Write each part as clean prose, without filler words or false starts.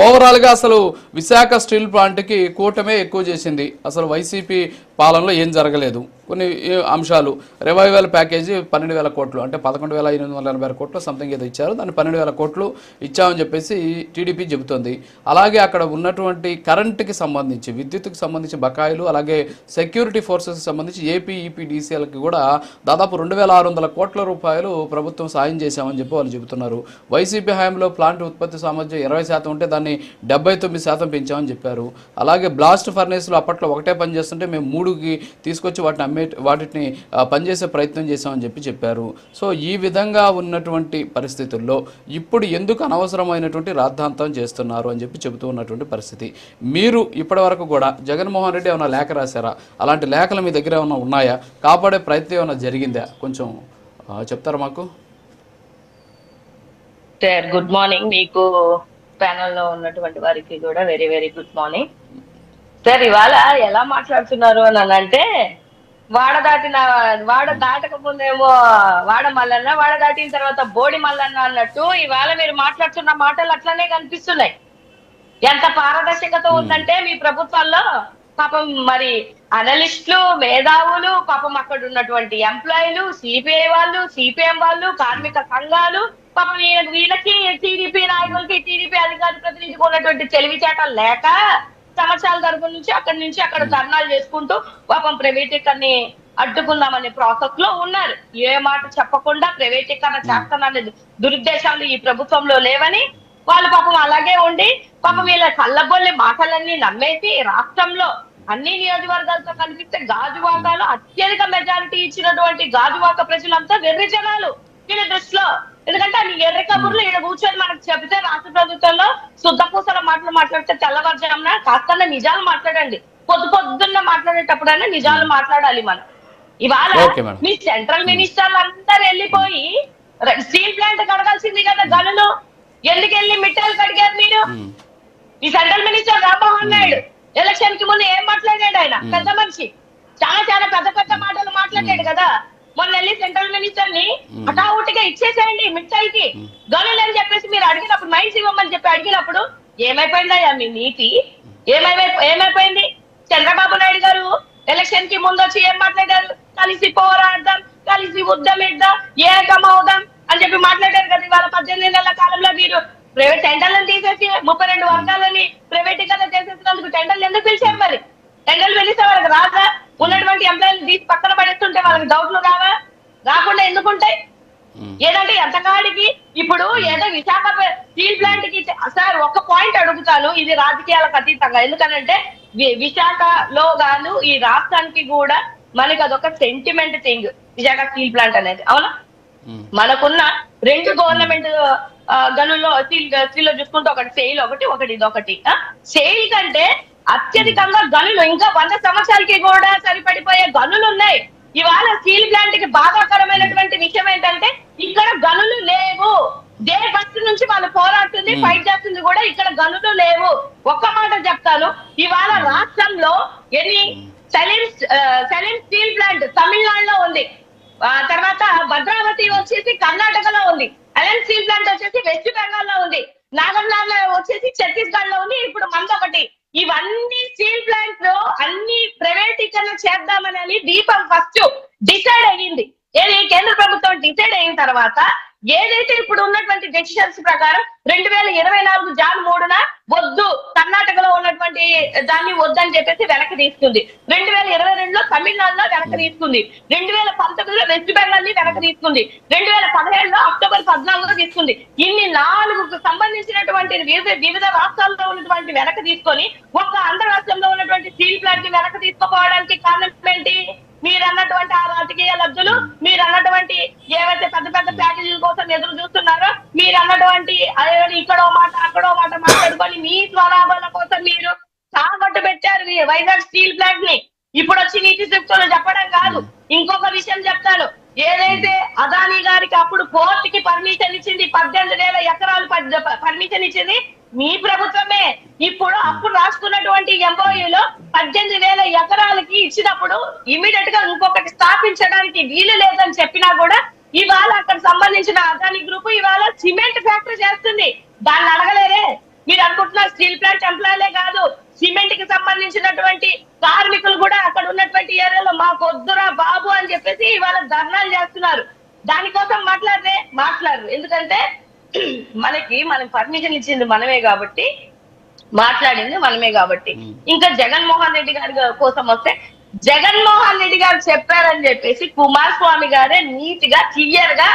Overall గా అసలు Visakha steel plant కి కూటమే ఎక్కువ చేసింది. అసలు వైసీపీ పాలనలో ఏం జరగలేదు. కొన్ని అంశాలు రివైవల్ ప్యాకేజీ 12,000 కోట్లు అంటే 11,886 కోట్లు సంథింగ్ ఏదో ఇచ్చారు. దాన్ని 12,000 కోట్లు ఇచ్చామని చెప్పేసి టీడీపీ చెబుతోంది. అలాగే అక్కడ ఉన్నటువంటి కరెంటుకి సంబంధించి విద్యుత్తుకి సంబంధించి బకాయిలు, అలాగే సెక్యూరిటీ ఫోర్సెస్కి సంబంధించి ఏపీ ఈపీడీసీఎల్కి కూడా దాదాపు 2,600 కోట్ల రూపాయలు ప్రభుత్వం సాయం చేశామని చెప్పి వాళ్ళు చెబుతున్నారు. వైసీపీ హయాంలో ప్లాంట్ ఉత్పత్తి సామర్థ్యం 20% ఉంటే దాన్ని 79% పెంచామని చెప్పారు. అలాగే బ్లాస్ట్ ఫర్నేస్లు అప్పట్లో ఒకటే పని చేస్తుంటే మేము 3కి తీసుకొచ్చి వాటిని పనిచేసే ప్రయత్నం చేశామని చెప్పారు. సో ఈ విధంగా ఉన్నటువంటి పరిస్థితుల్లో ఇప్పుడు ఎందుకు అనవసరమైనటువంటి రాద్ధాంతం చేస్తున్నారు అని చెబుతూ ఉన్నటువంటి పరిస్థితి. మీరు ఇప్పటి వరకు కూడా జగన్మోహన్ రెడ్డి ఏమైనా లేఖ రాశారా? అలాంటి లేఖలు మీ దగ్గర ఏమైనా ఉన్నాయా? కాపాడే ప్రయత్నం ఏమైనా జరిగిందా? కొంచెం చెప్తారా మాకు? Sir good morning. మీకు ప్యానల్లో ఉన్నటువంటి వారికి కూడా very very good morning sir. ఇవాళ ఎలా మాట్లాడుతున్నారు అని అంటే వాడ దాటక ముందేమో వాడ మల్లన్న, వాడ దాటిన తర్వాత బోడి మల్లన్న అన్నట్టు ఇవాళ మీరు మాట్లాడుతున్న మాటలు అట్లనే కనిపిస్తున్నాయి. ఎంత పారదర్శకత ఉందంటే మీ ప్రభుత్వాల్లో పాపం మరి అనలిస్టులు, మేధావులు, పాపం అక్కడ ఉన్నటువంటి ఎంప్లాయీలు, సిపిఐ వాళ్ళు, సిపిఎం వాళ్ళు, కార్మిక సంఘాలు, పాపం వీళ్ళకి టీడీపీ నాయకులకి, టీడీపీ అధికార ప్రతినిధికి ఉన్నటువంటి తెలివితేటలు లేక సంవత్సరాల తరపు నుంచి అక్కడ ధర్నాలు చేసుకుంటూ పాపం ప్రైవేటీకరణని అడ్డుకుందామనే ప్రాసెస్ లో ఉన్నారు. ఏ మాట చెప్పకుండా ప్రైవేటీకరణ చేస్తాననే దురుద్దేశాలు ఈ ప్రభుత్వంలో లేవని వాళ్ళు పాపం అలాగే ఉండి పాపం వీళ్ళ కళ్ళబొల్లి మాటలన్నీ నమ్మేసి రాష్ట్రంలో అన్ని నియోజకవర్గాలతో కనిపిస్తే గాజువాకలో అత్యధిక మెజారిటీ ఇచ్చినటువంటి గాజువాక ప్రజలంతా వెర్రి జనాలు వీళ్ళ దృష్టిలో. ఎందుకంటే అన్ని ఎర్ర కబుర్లు ఈడ కూర్చొని మనకు చెబితే రాష్ట్ర ప్రభుత్వంలో శుద్ధపూసల మాటలు మాట్లాడితే తెల్లవారుజామున కాస్త నిజాలు మాట్లాడండి. పొద్దున్న మాట్లాడేటప్పుడైనా నిజాలు మాట్లాడాలి మనం. ఇవాళ మీ సెంట్రల్ మినిస్టర్లు అందరు వెళ్ళిపోయి స్టీల్ ప్లాంట్ కడగాల్సింది కదా గనులు. ఎందుకు వెళ్ళి మిట్టలు కడిగారు మీరు? ఈ central minister Rammohan Naidu election కి ముందు ఏం మాట్లాడాడు? ఆయన పెద్ద మనిషి, చాలా పెద్ద మాటలు మాట్లాడాడు కదా. మొన్న వెళ్ళి సెంట్రల్ మినిస్టర్ ని హఠావుటిగా ఇచ్చేసేయండి మిఠాయికి గనులు అని చెప్పేసి మీరు అడిగినప్పుడు, మైన్స్ ఇవ్వమని చెప్పి అడిగినప్పుడు ఏమైపోయిందయ్యా మీ నీతి? ఏమైపోయింది? చంద్రబాబు నాయుడు గారు ఎలక్షన్ కి ముందు వచ్చి ఏం మాట్లాడారు? కలిసి పోరాడదాం, కలిసి ఉద్యమిద్దాం, ఏకమవుదాం అని చెప్పి మాట్లాడారు కదా. ఇవాళ 18 నెలల కాలంలో మీరు ప్రైవేట్ టెండర్లను తీసేసి 32 వర్గాలని ప్రైవేటీకరణ చేసేసినందుకు టెండర్లు ఎందుకు పిలిచారు? మరి టెండర్లు పిలిస్తే వాళ్ళకి రాదా? ఉన్నటువంటి ఎంప్లాయీలు తీసి పక్కన పడేస్తుంటే వాళ్ళకి డౌట్లు రాకుండా ఎందుకుంటాయి? ఏదంటే ఎంతకాడికి ఇప్పుడు ఏదో విశాఖ స్టీల్ ప్లాంట్ కి సార్ ఒక పాయింట్ అడుగుతాను, ఇది రాజకీయాలకు అతీతంగా. ఎందుకనంటే విశాఖలో గాను ఈ రాష్ట్రానికి కూడా మనకి అదొక sentiment thing Visakha steel plant అనేది. అవునా? మనకున్న 2 గవర్నమెంట్ గనుల్లో స్టీల్ లో చూసుకుంటే ఒకటి సెయిల్, ఒకటి ఇదొకటి. సెయిల్ కంటే అత్యధికంగా గనులు ఇంకా 100 సంవత్సరాలకి కూడా సరిపడిపోయే గనులు ఉన్నాయి. ఇవాళ స్టీల్ ప్లాంట్ కి బాధాకరమైనటువంటి విషయం ఏంటంటే ఇక్కడ గనులు లేవు. డే ఫస్ట్ నుంచి వాళ్ళు పోరాడుతుంది, ఫైట్ చేస్తుంది కూడా ఇక్కడ గనులు లేవు. ఒక్క మాట చెప్తాను, ఇవాళ రాష్ట్రంలో ఎన్ని సలీం స్టీల్ ప్లాంట్ తమిళనాడులో ఉంది, తర్వాత భద్రావతి వచ్చేసి కర్ణాటకలో ఉంది, అలెన్ స్టీల్ ప్లాంట్ వచ్చేసి వెస్ట్ బెంగాల్ లో ఉంది, నాగర్లాల్ వచ్చేసి ఛత్తీస్గఢ్ లో ఉంది, ఇప్పుడు మందొకటి. ఇవన్నీ స్టీల్ ప్లాంట్ లో అన్ని ప్రైవేటీకరణ చేద్దామని దీపం ఫస్ట్ డిసైడ్ అయ్యింది. ఏది కేంద్ర ప్రభుత్వం డిసైడ్ అయిన తర్వాత ఏదైతే ఇప్పుడు ఉన్నటువంటి డెసిషన్స్ ప్రకారం 2024 జాన్ 3న వద్దు, కర్ణాటకలో ఉన్నటువంటి దాన్ని వద్దని చెప్పేసి వెనక్కి తీసుకుంది. 2022లో తమిళనాడులో వెనక్కి తీసుకుంది. 2019లో వెస్ట్ బెంగాల్ ని వెనక్కి తీసుకుంది. 2017లో అక్టోబర్ 14లో తీసుకుంది. ఇన్ని 4కు సంబంధించినటువంటి వివిధ రాష్ట్రాల్లో ఉన్నటువంటి వెనక్కి తీసుకొని ఒక్క ఆంధ్ర రాష్ట్రంలో ఉన్నటువంటి స్టీల్ ప్లాంట్ ని వెనక్కి తీసుకోపోవడానికి కారణం ఏంటి? మీరు అన్నటువంటి ఆ రాజకీయ లబ్ధులు, మీరు అన్నటువంటి ఏవైతే పెద్ద ప్యాకేజీల కోసం ఎదురు చూస్తున్నారో, మీరు అన్నటువంటి ఇక్కడో మాట అక్కడో మాట మాట్లాడుకొని మీ స్వలాభాల కోసం మీరు తాగట్టు పెట్టారు వైజాగ్ స్టీల్ ప్లాంట్ ని. ఇప్పుడు వచ్చి నీతి సూక్తులు చెప్పడం కాదు, ఇంకొక విషయం చెప్తాను. ఏదైతే అదానీ గారికి అప్పుడు పోర్ట్ కి పర్మిషన్ ఇచ్చింది, 18,000 ఎకరాలు పర్మిషన్ ఇచ్చింది మీ ప్రభుత్వమే. ఇప్పుడు అప్పుడు రాసుకున్నటువంటి ఎంఓయూలో 18,000 ఎకరాలకి ఇచ్చినప్పుడు ఇమీడియట్ గా ఇంకొకటి స్థాపించడానికి వీలు లేదని చెప్పినా కూడా ఇవాళ అక్కడ సంబంధించిన అదానీ గ్రూప్ ఇవాళ సిమెంట్ ఫ్యాక్టరీ చేస్తుంది. దాన్ని అడగలేరే? మీరు అనుకుంటున్నారు స్టీల్ ప్లాంట్ ఎంప్లాయీలే కాదు, సిమెంట్ కి సంబంధించినటువంటి కార్మికులు కూడా అక్కడ ఉన్నటువంటి ఏరియాలో మాకు వద్దురా బాబు అని చెప్పేసి ఇవాళ ధర్నాలు చేస్తున్నారు. దానికోసం మాట్లాడరు. ఎందుకంటే మనం పర్మిషన్ ఇచ్చింది మనమే కాబట్టి, మాట్లాడింది మనమే కాబట్టి. ఇంకా జగన్మోహన్ రెడ్డి గారి కోసం వస్తే, జగన్మోహన్ రెడ్డి గారు చెప్పారని చెప్పేసి కుమారస్వామి గారే నీట్ గా క్లియర్ గా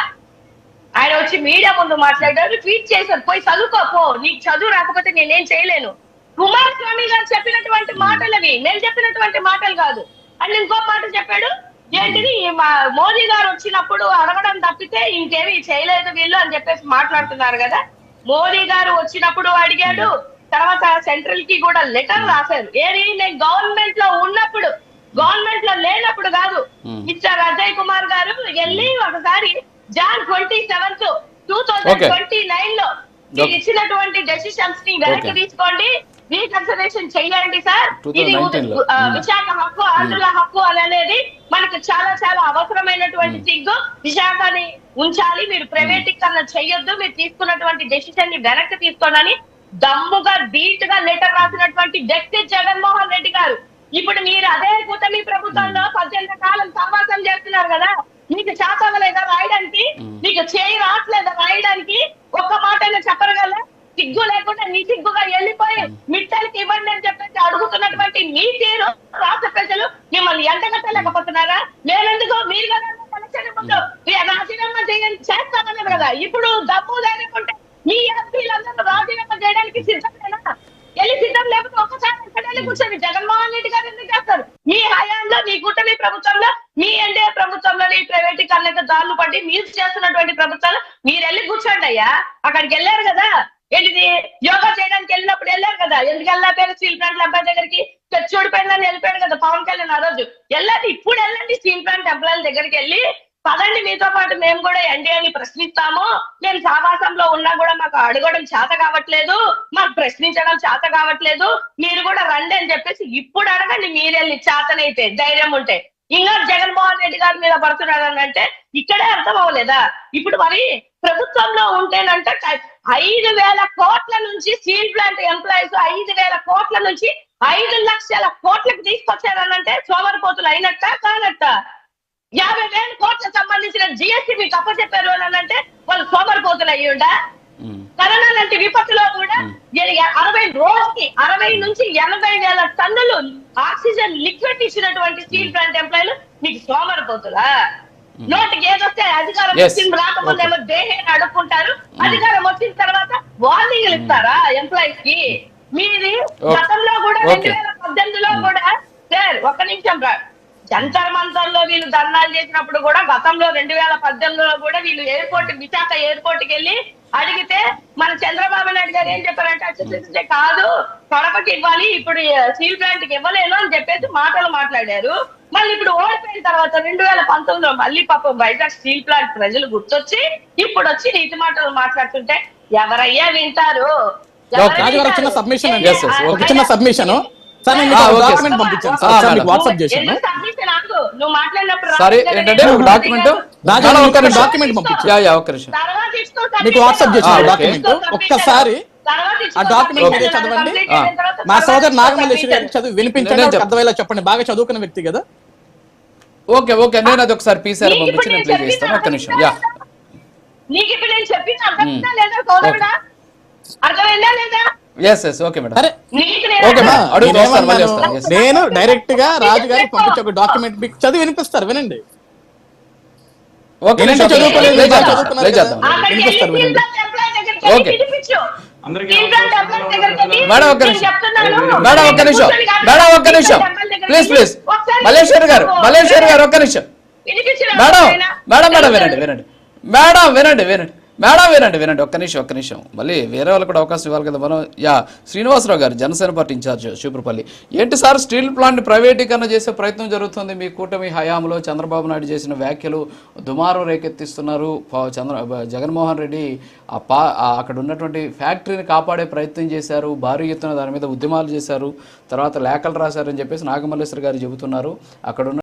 ఆయన వచ్చి మీడియా ముందు మాట్లాడారు, ట్వీట్ చేశారు. పోయి చదువుకోపో, నీకు చదువు రాకపోతే నేనేం చేయలేను. కుమారస్వామి గారు చెప్పినటువంటి మాటలవి, నేను చెప్పినటువంటి మాటలు కాదు. అండ్ ఇంకో మాట చెప్పాడు, ఏంటిది మోదీ గారు వచ్చినప్పుడు అడగడం తప్పితే ఇంకేమీ చేయలేదు వీళ్ళు అని చెప్పేసి మాట్లాడుతున్నారు కదా. మోదీ గారు వచ్చినప్పుడు అడిగాడు, తర్వాత సెంట్రల్ కి కూడా లెటర్ రాశారు. ఏది నేను గవర్నమెంట్ లో ఉన్నప్పుడు, గవర్నమెంట్ లో లేనప్పుడు కాదు. మిస్టర్ అజయ్ కుమార్ గారు వెళ్ళి ఒకసారి జాన్ 27th 2029 లో మీరు ఇచ్చినటువంటి డెసిషన్స్ ని వెనక్కి తీసుకోండి, రీకన్సిడరేషన్ చేయండి సార్. ఇది విశాఖ హక్కు, ఆంధ్రుల హక్కు అనేది మనకు చాలా చాలా అవసరమైనటువంటి సిగ్గు. విశాఖని ఉంచాలి, మీరు ప్రైవేటీకరణ చేయొద్దు, మీరు తీసుకున్నటువంటి డెసిషన్ ని వెనక్కి తీసుకోనని దమ్ముగా ధీటుగా లెటర్ రాసినటువంటి వ్యక్తి జగన్మోహన్ రెడ్డి గారు. ఇప్పుడు మీరు అదే కూటమి ప్రభుత్వంలో 18 కాలం సహవాసం చేస్తున్నారు కదా, మీకు చేతవలేదా రాయడానికి, మీకు చేయి రావట్లేదా రాయడానికి, ఒక్క మాట చెప్పగల సిగ్గు లేకుండా నీ సిగ్గుగా వెళ్ళిపోయి మిట్టలకి ఇవ్వండి అని చెప్పేసి అడుగుతున్నటువంటి మీ తీరు రాష్ట్ర ప్రజలు మిమ్మల్ని ఎంతగట్టలేకపోతున్నారా? మేమెందుకు, మీరు కదా రాజీనామా చేస్తామన్నారు కదా. ఇప్పుడు దమ్ము లేకుంటే మీ ఎంపీలందరూ రాజీనామా చేయడానికి సిద్ధమేనా? వెళ్ళి సిద్ధం లేకపోతే ఒక్కసారి ఎక్కడెళ్ళి కూర్చొని జగన్మోహన్ రెడ్డి గారు ఎందుకు చేస్తారు? మీ హయాంలో, మీ కూటమి ప్రభుత్వంలో, మీ ఎన్డీఏ ప్రభుత్వంలో ఈ ప్రైవేటీకరణకు దారులు పడి మీరు చేస్తున్నటువంటి ప్రభుత్వాలు మీరు వెళ్ళి కూర్చోండి అయ్యా. అక్కడికి వెళ్ళారు కదా, ఏంటిది యోగా చేయడానికి వెళ్ళినప్పుడు వెళ్ళారు కదా, ఎందుకు వెళ్ళిపోయారు? స్టీల్ ప్లాంట్ అబ్బాయి దగ్గరికి చూడిపోయిందని వెళ్ళిపోయాడు కదా పవన్ కళ్యాణ్ ఆ రోజు. వెళ్ళండి, ఇప్పుడు వెళ్ళండి స్టీల్ ప్లాంట్ ఎంప్లాయీల దగ్గరికి వెళ్ళి, పదండి మీతో పాటు మేము కూడా ఎన్డీఏని ప్రశ్నిస్తాము, మేము సావాసంలో ఉన్నా కూడా మాకు అడగడం చేత కావట్లేదు, మాకు ప్రశ్నించడం చేత కావట్లేదు, మీరు కూడా రండి అని చెప్పేసి ఇప్పుడు అడగండి. మీరెళ్ళి చేతనైతే, ధైర్యం ఉంటే. ఇంకా జగన్మోహన్ రెడ్డి గారి మీద పడుతున్నాడు అని అంటే ఇక్కడే అర్థం అవ్వలేదా? ఇప్పుడు మరి ప్రభుత్వంలో ఉంటేనంట 5,000 కోట్ల నుంచి స్టీల్ ప్లాంట్ ఎంప్లాయీస్ 5,000 కోట్ల నుంచి 5 లక్షల కోట్లకు తీసుకొచ్చారనంటే సోమరిపోతులు అయినట్ట కానట్ట? 50,000 కోట్లకు సంబంధించిన జిఎస్టీ మీకు అప్పచెప్పారు అని అంటే వాళ్ళు సోమరిపోతులు అయ్యుండా? కరోనా లాంటి విపత్తులో కూడా 60 నుంచి 80,000 టన్నులు ఆక్సిజన్ లిక్విడ్ ఇచ్చినటువంటి స్టీల్ ప్లాంట్ ఎంప్లాయీలు మీకు సోమరిపోతులా? నోటికి ఏదొస్తే అధికారం వచ్చింది, రాకపోతేమో దేహాన్ని అడుక్కుంటారు, అధికారం వచ్చిన తర్వాత వార్నింగ్లు ఇస్తారా ఎంప్లాయీస్ కి? మీది గతంలో కూడా 2018లో కూడా సార్ ఒక్క నిమిషం జంతర్ మంతర్ లో వీళ్ళు ధర్నాలు చేసినప్పుడు కూడా గతంలో 2018లో కూడా వీళ్ళు విశాఖ ఎయిర్పోర్ట్ కి వెళ్ళి అడిగితే మన చంద్రబాబు నాయుడు గారు ఏం చెప్పారంటే అచ్చే కాదు కడపకి ఇవ్వాలి, ఇప్పుడు స్టీల్ ప్లాంట్ కి ఇవ్వలేను అని చెప్పేసి మాటలు మాట్లాడారు. మళ్ళీ ఇప్పుడు ఓడిపోయిన తర్వాత 2019లో మళ్ళీ పాపం వైజాగ్ స్టీల్ ప్లాంట్ ప్రజలు గుర్తొచ్చి ఇప్పుడు వచ్చి నీతి మాటలు మాట్లాడుతుంటే ఎవరయ్యా వింటారు? చిన్న సబ్మిషన్ సార్, నేను డాక్యుమెంట్ పంపించాను సార్, మీకు వాట్సాప్ చేశాను. నువ్వు మాట్లాడినప్పుడు సరే ఏంటంటే ఒక డాక్యుమెంట్ డాక్యుమెంట్ పంపించాను, మీకు వాట్సాప్ చేశాను డాక్యుమెంట్. ఒక్కసారి ఆ డాక్యుమెంట్ మీరే చదవండి, మా సోదరు నాగమల్లేశ్వరి గారికి చదివి వినిపించండి, అర్థమయ్యేలా చెప్పండి. బాగా చదువుకున్న వ్యక్తి కదా. ఓకే ఓకే, నేను అది ఒకసారి పీసీఆర్ పంపించి నేను ప్లే చేస్తాను. ఒక్క నిమిషం. యా, నీకు ఇప్పుడు నేను చెప్పింది అర్థమైందా లేదా సోదరుడా? అర్థమైందా లేదా? Okay madam. నేను డైరెక్ట్ గా రాజు గారికి పంపించే ఒక డాక్యుమెంట్ మీకు చదివి వినిపిస్తారు, వినండి. చదువుకోలేదు వినిపిస్తారు, వినండి. మేడం ఒక్క నిమిషం, మేడం ఒక్క నిమిషం, మేడం ఒక్క నిమిషం, ప్లీజ్ ప్లీజ్, మల్లేశ్వరి గారు ఒక్క నిమిషం. మేడం మేడం మేడం వినండి వినండి, మేడం వినండి వినండి, మేడం వినండి ఒక్క నిమిషం. మళ్ళీ వేరే వాళ్ళకి కూడా అవకాశం ఇవ్వాలి కదా మనం. శ్రీనివాసరావు గారు జనసేన పార్టీ ఇన్ఛార్జ్ చీపురుపల్లి. ఏంటి సార్ స్టీల్ ప్లాంట్ ప్రైవేటీకరణ చేసే ప్రయత్నం జరుగుతుంది మీ కూటమి హయాంలో? చంద్రబాబు నాయుడు చేసిన వ్యాఖ్యలు దుమారం రేకెత్తిస్తున్నారు. జగన్మోహన్ రెడ్డి అక్కడ ఉన్నటువంటి ఫ్యాక్టరీని కాపాడే ప్రయత్నం చేశారు, భారీ ఎత్తున దాని మీద ఉద్యమాలు చేశారు, తర్వాత లేఖలు రాశారని చెప్పేసి నాగమల్లేశ్వరి గారు చెబుతున్నారు. అక్కడ